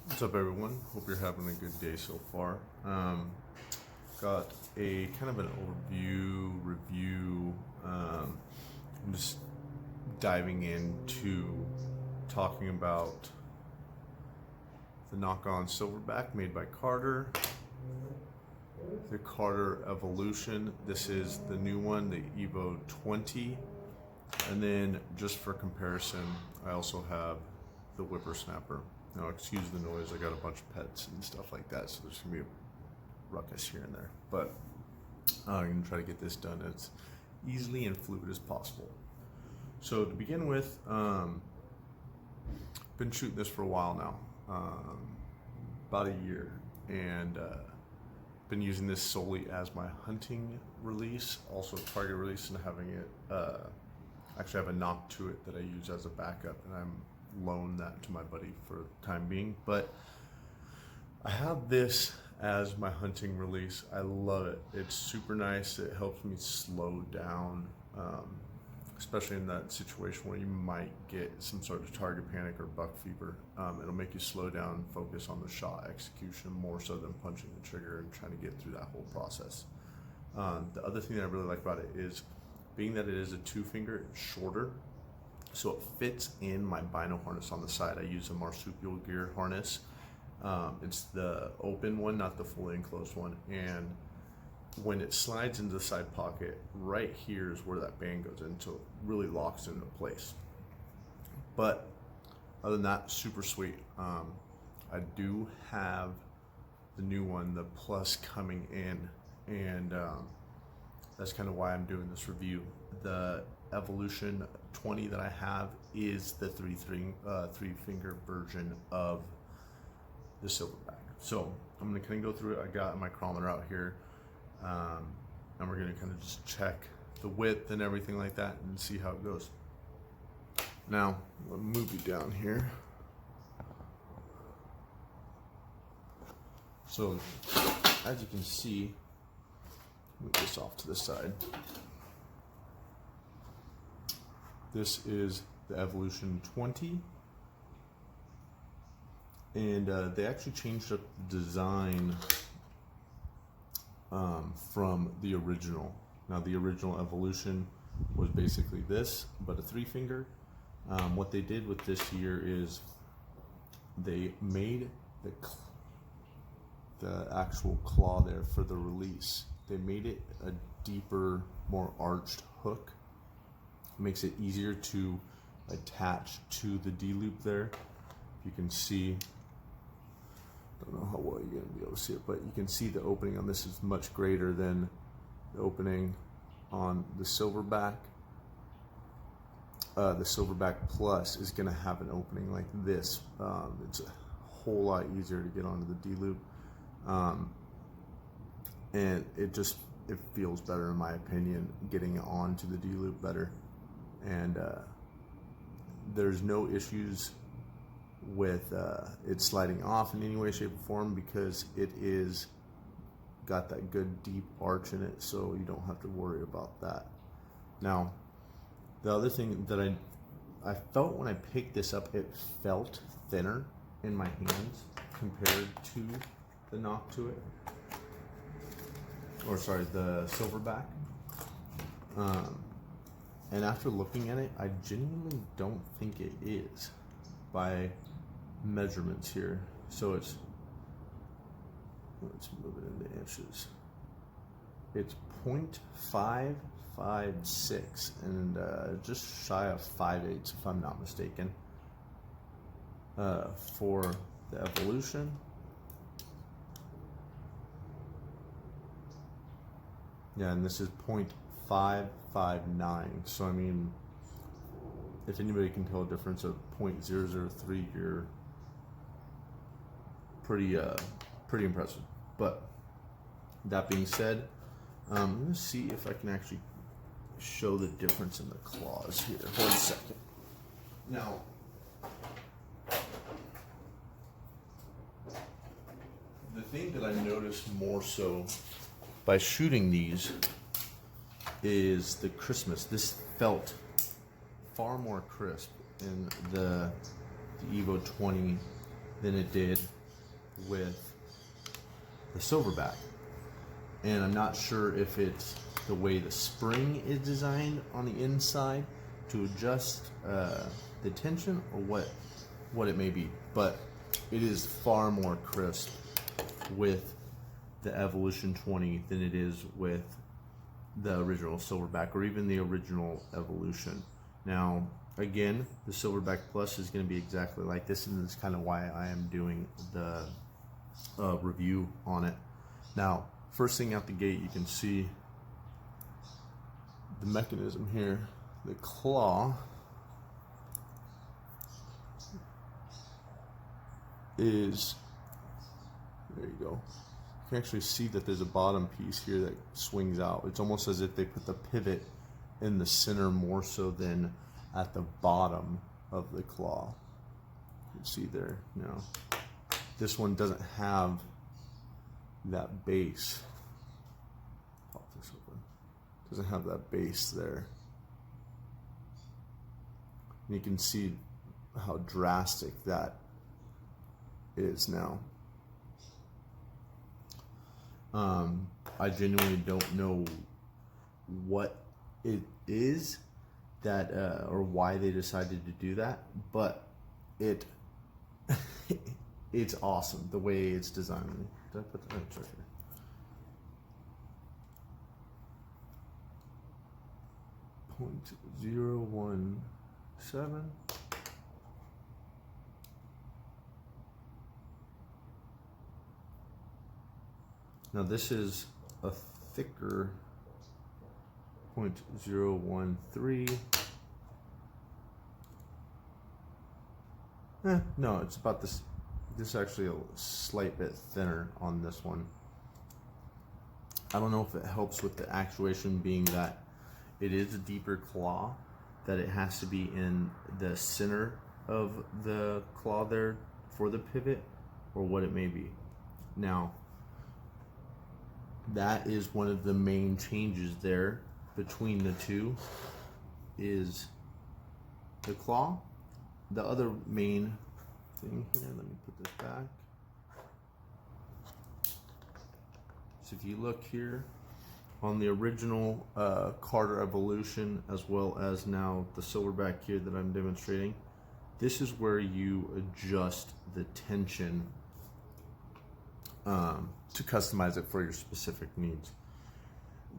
What's up, everyone? Hope you're having a good day so far. Got a kind of an overview review. I'm just diving into talking about the knock-on Silverback made by Carter, the Carter Evolution. This is the new one, the Evo 20. And then, just for comparison, I also have the Whippersnapper. Now, excuse the noise, I got a bunch of pets and stuff like that, so there's gonna be a ruckus here and there. But I'm gonna try to get this done as easily and fluid as possible. So to begin with, been shooting this for a while now, about a year, and been using this solely as my hunting release, also target release, and having it, actually have a knock to it that I use as a backup, and I'm loan that to my buddy for the time being. But I have this as my hunting release. I love it. It's super nice. It helps me slow down, especially in that situation where you might get some sort of target panic or buck fever. It'll make you slow down, focus on the shot execution more so than punching the trigger and trying to get through that whole process. The other thing that I really like about it is, being that it is a two-finger, it's shorter, so it fits in my bino harness on the side. I use a marsupial gear harness. It's the open one, not the fully enclosed one. And when it slides into the side pocket, right here is where that band goes in, so it really locks into place. But other than that, super sweet. I do have the new one, the Plus, coming in, and that's kind of why I'm doing this review. The Evolution 20 that I have is the three finger version of the Silverback. So I'm going to kind of go through it. I got my chronometer out here, and we're going to kind of just check the width and everything like that and see how it goes. Now, I'll move you down here. So as you can see, move this off to the side. This is the Evolution 20, and they actually changed up the design from the original. Now, the original Evolution was basically this, but a three finger. What they did with this year is they made the actual claw there for the release. They made it a deeper, more arched hook. Makes it easier to attach to the D-loop there. You can see, don't know how well you're going to be able to see it, but you can see the opening on this is much greater than the opening on the Silverback. The Silverback Plus is going to have an opening like this. It's a whole lot easier to get onto the D-loop, and it feels better, in my opinion, getting onto the D-loop better. And there's no issues with it sliding off in any way, shape, or form, because it is got that good deep arch in it, so you don't have to worry about that. Now, the other thing that I felt when I picked this up, it felt thinner in my hands compared to the knock to it, or sorry, the Silverback. And after looking at it, I genuinely don't think it is by measurements here. So let's move it into inches. It's 0.556 and just shy of 5/8, if I'm not mistaken, for the Evolution. Yeah, and this is 0.559. So I mean, if anybody can tell a difference of 0.003, you're pretty impressive. But that being said, I'm gonna see if I can actually show the difference in the claws here. Hold a second. Now, the thing that I noticed more so by shooting these is the crispness. This felt far more crisp in the Evo 20 than it did with the Silverback. And I'm not sure if it's the way the spring is designed on the inside to adjust the tension, or what it may be, but it is far more crisp with the Evolution 20 than it is with the original Silverback, or even the original Evolution. Now, again, the Silverback Plus is going to be exactly like this, and that's kind of why I am doing the review on it. Now, first thing out the gate, you can see the mechanism here. The claw is, there you go. You can actually see that there's a bottom piece here that swings out. It's almost as if they put the pivot in the center more so than at the bottom of the claw. You can see there now. This one doesn't have that base. Pop this open. Doesn't have that base there. And you can see how drastic that is now. I genuinely don't know what it is that or why they decided to do that, but it it's awesome the way it's designed. Did I put the right here? .017. Now this is a thicker .013. No, it's about this. This is actually a slight bit thinner on this one. I don't know if it helps with the actuation, being that it is a deeper claw, that it has to be in the center of the claw there for the pivot, or what it may be. Now, that is one of the main changes there between the two, is the claw. The other main thing here, let me put this back. So if you look here on the original Carter Evolution, as well as now the Silverback here that I'm demonstrating, this is where you adjust the tension to customize it for your specific needs.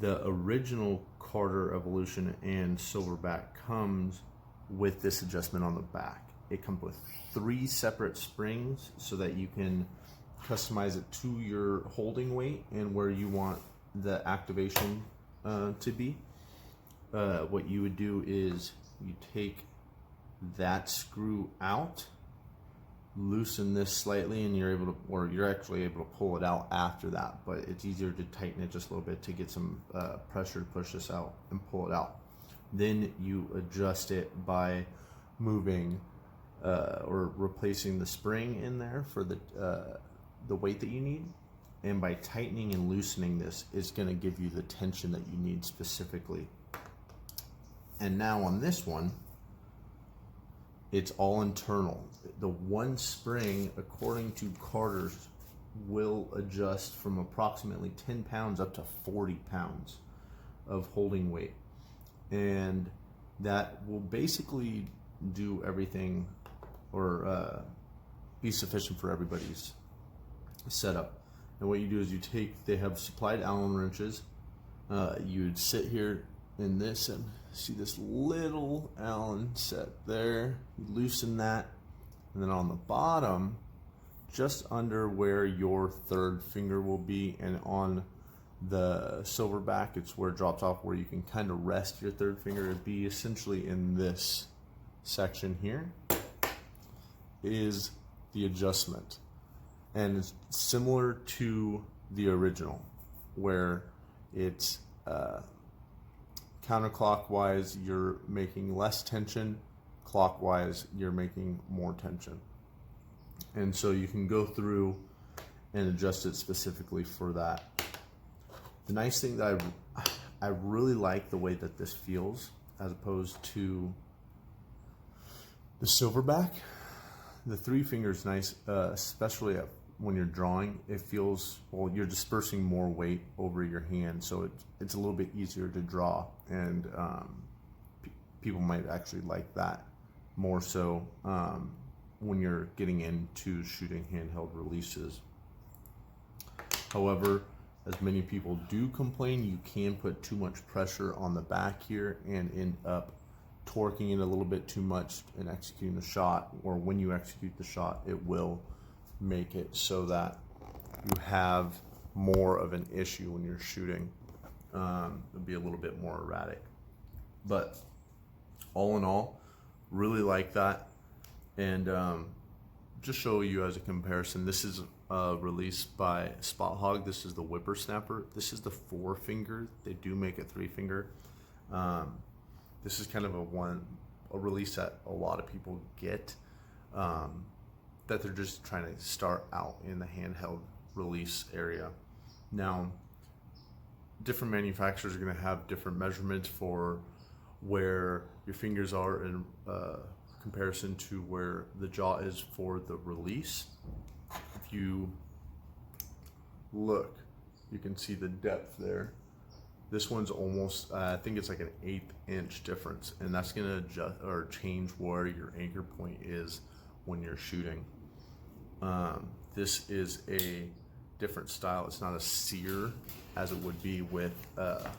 The original Carter Evolution and Silverback comes with this adjustment on the back. It comes with 3 separate springs so that you can customize it to your holding weight and where you want the activation to be. What you would do is you take that screw out, loosen this slightly, and you're able to, or you're actually able to pull it out after that, but it's easier to tighten it just a little bit to get some pressure to push this out and pull it out. Then you adjust it by moving or replacing the spring in there for the weight that you need, and by tightening and loosening this, it's going to give you the tension that you need specifically. And now on this one, it's all internal. The one spring, according to Carter's, will adjust from approximately 10 pounds up to 40 pounds of holding weight. And that will basically do everything, or be sufficient for everybody's setup. And what you do is you take, they have supplied Allen wrenches. You'd sit here in this and see this little Allen set there. You loosen that, and then on the bottom, just under where your third finger will be, and on the Silverback, it's where it drops off, where you can kind of rest your third finger. It'd be essentially in this section here is the adjustment. And it's similar to the original, where it's counterclockwise, you're making less tension. Clockwise, you're making more tension. And so you can go through and adjust it specifically for that. The nice thing that I really like the way that this feels, as opposed to the Silverback. The three fingers nice, especially when you're drawing. It feels, well, you're dispersing more weight over your hand, so it's a little bit easier to draw, and people might actually like that more so when you're getting into shooting handheld releases. However, as many people do complain, you can put too much pressure on the back here and end up torquing it a little bit too much in executing the shot, or when you execute the shot, it will make it so that you have more of an issue when you're shooting. It'll be a little bit more erratic. But all in all, really like that. And just show you as a comparison, this is released by Spot Hog. This is the Whippersnapper. This is the 4-finger. They do make a 3-finger. This is kind of a release that a lot of people get, that they're just trying to start out in the handheld release area. Now, different manufacturers are going to have different measurements for where your fingers are in comparison to where the jaw is for the release. If you look, you can see the depth there. This one's almost, I think it's like an 1/8 inch difference, and that's going to adjust or change where your anchor point is when you're shooting. This is a different style. It's not a sear as it would be with the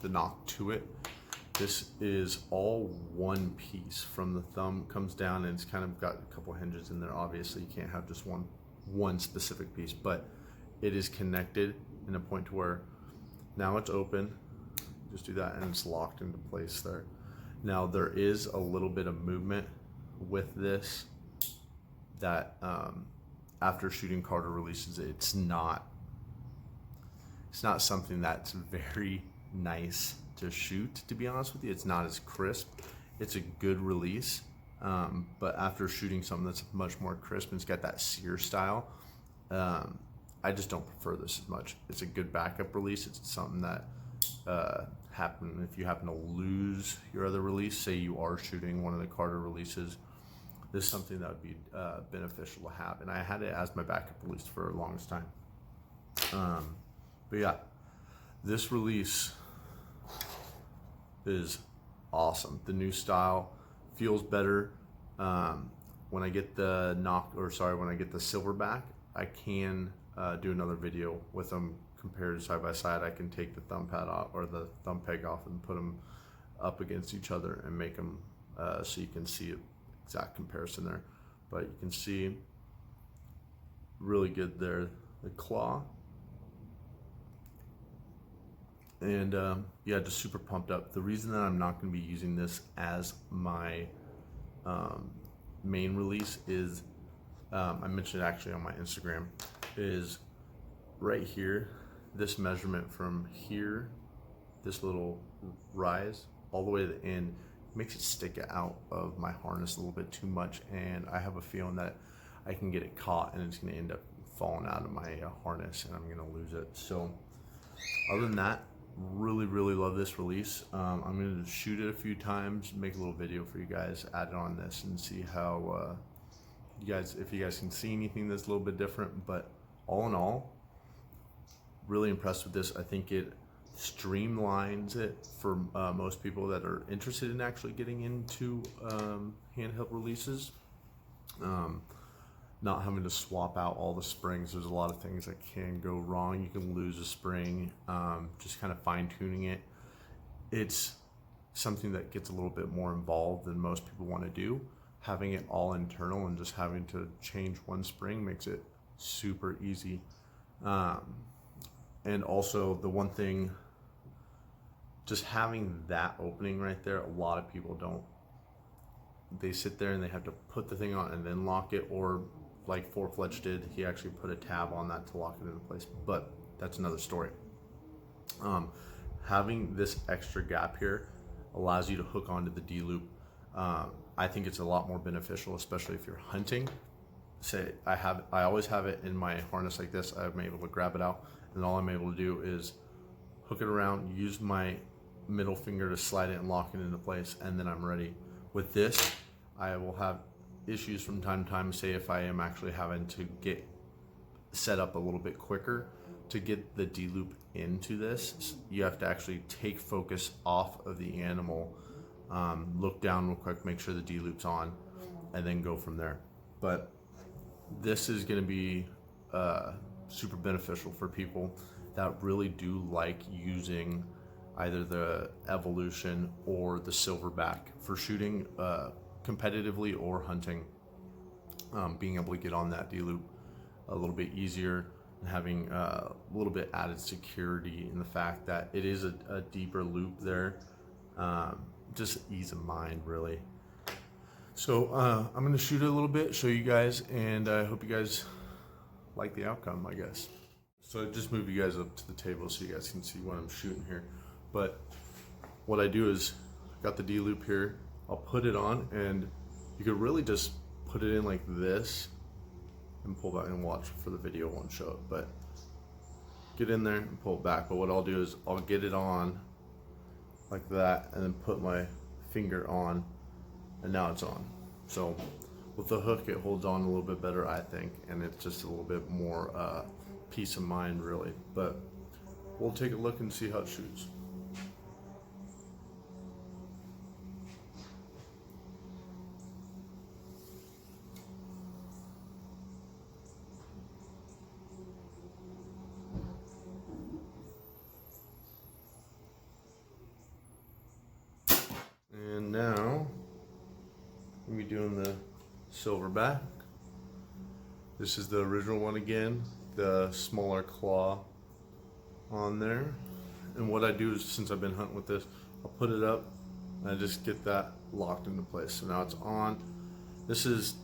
knock to it. This is all one piece. From the thumb comes down, and it's kind of got a couple hinges in there. Obviously, you can't have just one specific piece, but it is connected in a point to where now it's open. Just do that, and it's locked into place there. Now there is a little bit of movement with this that after shooting Carter releases, it's not something that's very nice to shoot, to be honest with you. It's not as crisp. It's a good release, but after shooting something that's much more crisp and it's got that sear style, I just don't prefer this as much. It's a good backup release. It's something that if you happen to lose your other release, say you are shooting one of the Carter releases, this is something that would be beneficial to have. And I had it as my backup release for the longest time. But yeah, this release is awesome. The new style feels better. When I get the Silverback, I can do another video with them compared side by side. I can take the thumb pad off, or the thumb peg off, and put them up against each other and make them so you can see an exact comparison there. But you can see really good there, the claw. And yeah, just super pumped up. The reason that I'm not going to be using this as my main release is, I mentioned it actually on my Instagram, is right here, this measurement from here, this little rise all the way to the end, makes it stick out of my harness a little bit too much, and I have a feeling that I can get it caught and it's going to end up falling out of my harness and I'm going to lose it. So other than that, really love this release. I'm going to shoot it a few times, make a little video for you guys, add it on this, and see how if you guys can see anything that's a little bit different. But all in all, really impressed with this. I think it streamlines it for most people that are interested in actually getting into handheld releases. Not having to swap out all the springs. There's a lot of things that can go wrong. You can lose a spring. Just kind of fine tuning it. It's something that gets a little bit more involved than most people want to do. Having it all internal and just having to change one spring makes it super easy. And also the one thing, just having that opening right there, a lot of people don't. They sit there and they have to put the thing on and then lock it, or like Four Fletch did, he actually put a tab on that to lock it into place, but that's another story. Having this extra gap here allows you to hook onto the D-loop. I think it's a lot more beneficial, especially if you're hunting. Say I always have it in my harness like this. I'm able to grab it out, and all I'm able to do is hook it around, use my middle finger to slide it and lock it into place, and then I'm ready. With this, I will have issues from time to time. Say if I am actually having to get set up a little bit quicker to get the D-loop into this, you have to actually take focus off of the animal, look down real quick, make sure the D-loop's on, and then go from there. But this is going to be super beneficial for people that really do like using either the Evolution or the Silverback for shooting competitively or hunting. Being able to get on that D-loop a little bit easier and having a little bit added security in the fact that it is a deeper loop there. Just ease of mind, really. So I'm going to shoot it a little bit, show you guys, and I hope you guys like the outcome, I guess. So I just moved you guys up to the table so you guys can see what I'm shooting here. But what I do is, got the D-loop here, I'll put it on, and you could really just put it in like this and pull back, and watch for the video won't show it, but get in there and pull it back. But what I'll do is I'll get it on like that and then put my finger on, and now it's on. So with the hook it holds on a little bit better, I think, and it's just a little bit more peace of mind, really. But we'll take a look and see how it shoots. And now we'll be doing the Silverback. This is the original one again, the smaller claw on there. And what I do is, since I've been hunting with this, I'll put it up and I just get that locked into place. So now it's on. This is,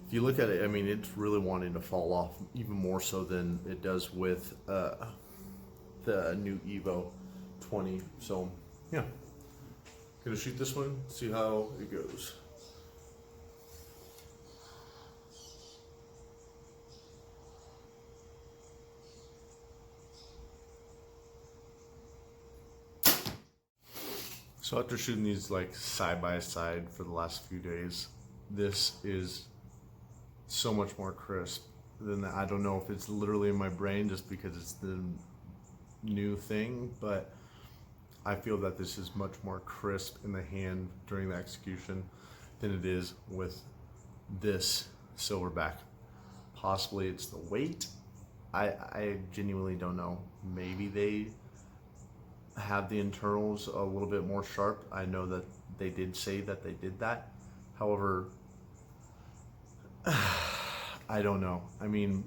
if you look at it, I mean, it's really wanting to fall off even more so than it does with the new Evo 20. So yeah, gonna shoot this one, see how it goes. So after shooting these like side by side for the last few days, this is so much more crisp than that. I don't know if it's literally in my brain just because it's the new thing, but I feel that this is much more crisp in the hand during the execution than it is with this Silverback. Possibly it's the weight. I genuinely don't know. Maybe they have the internals a little bit more sharp. I know that they did say that they did that. However, I don't know. I mean,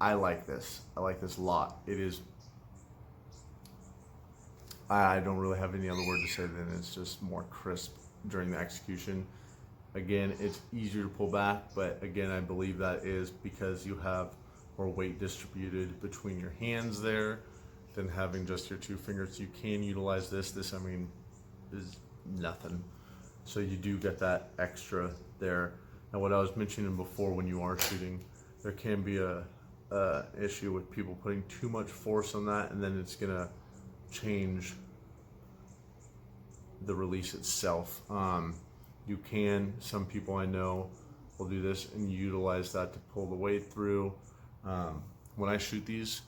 I like this. I like this a lot. It is, I don't really have any other word to say than it's just more crisp during the execution. Again, it's easier to pull back, but again, I believe that is because you have more weight distributed between your hands there than having just your two fingers. You can utilize this. This, I mean, is nothing. So you do get that extra there. And what I was mentioning before, when you are shooting, there can be a issue with people putting too much force on that, and then it's gonna change the release itself. You can, some people I know will do this and utilize that to pull the weight through. When I shoot these,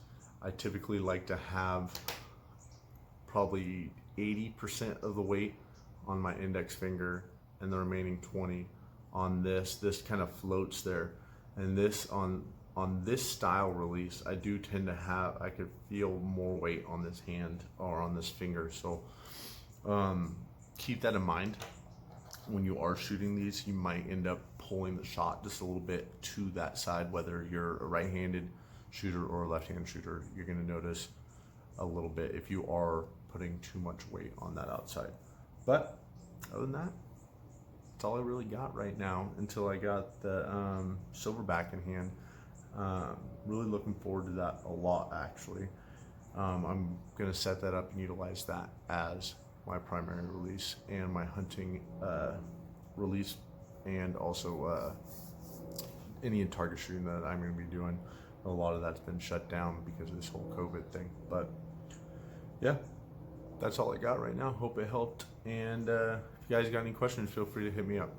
I typically like to have probably 80% of the weight on my index finger and the remaining 20 on this. This kind of floats there. And this, on this style release, I do tend to have, I could feel more weight on this hand or on this finger. So keep that in mind. When you are shooting these, you might end up pulling the shot just a little bit to that side, whether you're a right-handed shooter or a left-hand shooter. You're going to notice a little bit if you are putting too much weight on that outside. But other than that, that's all I really got right now until I got the Silverback in hand. Really looking forward to that a lot, actually. I'm going to set that up and utilize that as my primary release and my hunting release, and also any target shooting that I'm going to be doing. A lot of that's been shut down because of this whole COVID thing. But yeah, that's all I got right now. Hope it helped. And if you guys got any questions, feel free to hit me up.